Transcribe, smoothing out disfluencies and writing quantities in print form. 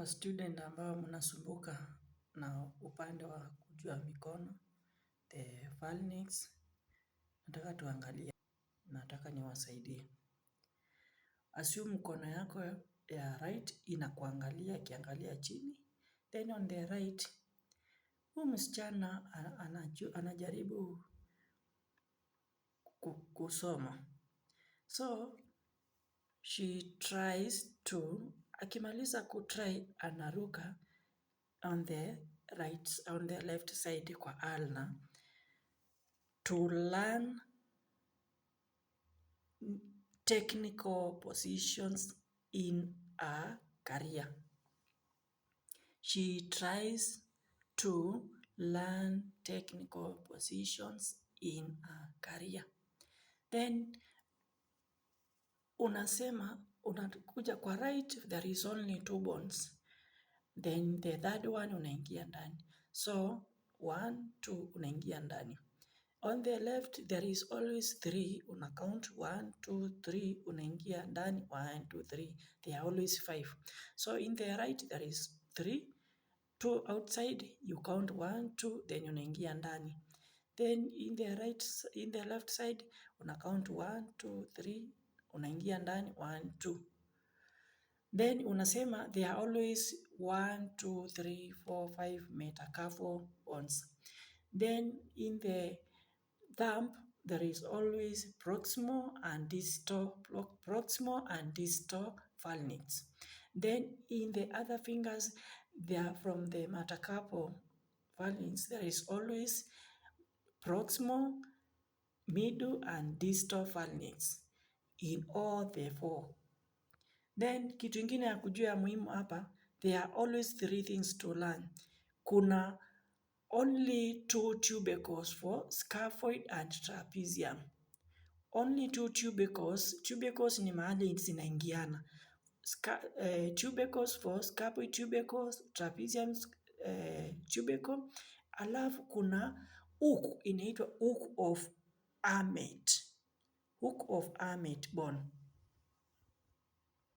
Kwa student ambao mnasumbuka na upande wa kujua mikono, the phalanx, nataka tuangalie, nataka niwasaidie. Assume mkono yako ya right inakuangalia ikiangalia chini, then on the right, huyu msichana anajaribu kusoma. So, she tries to, akimaliza kutry anaruka on the left side kwa ulnar to learn technical positions in a career. She tries to learn technical positions in a career. Then unakuja kwa right, there is only 2 bones. Then the third one unaingia ndani. So 1, 2 unaingia ndani. On the left there is always 3, una count 1, 2, 3, unaingia ndani 1, 2, 3. They are always 5. So in the right there is 3, 2 outside, you count 1, 2, then unaingia ndani. Then in the left side una count 1, 2, 3, unaingia ndani 1, 2. Then unasema there are always 1, 2, 3, 4, 5 metacarpal bones. Then in the thumb there is always proximal and distal phalanx. Then in the other fingers, there from the metacarpal phalanx there is always proximal, middle and distal phalanx in all the 4. Then kitu ingine ya kujua ya muhimu hapa, there are always 3 things to learn. Kuna only 2 tubercles for scaphoid and trapezium. Only 2 tubercles. Tubercles ni mahali zinaingiana. Tubercles for scaphoid tubercles, trapezium tubercle. Alafu kuna hook inaitwa hook of Ahmet. Hook of Ahmet bone.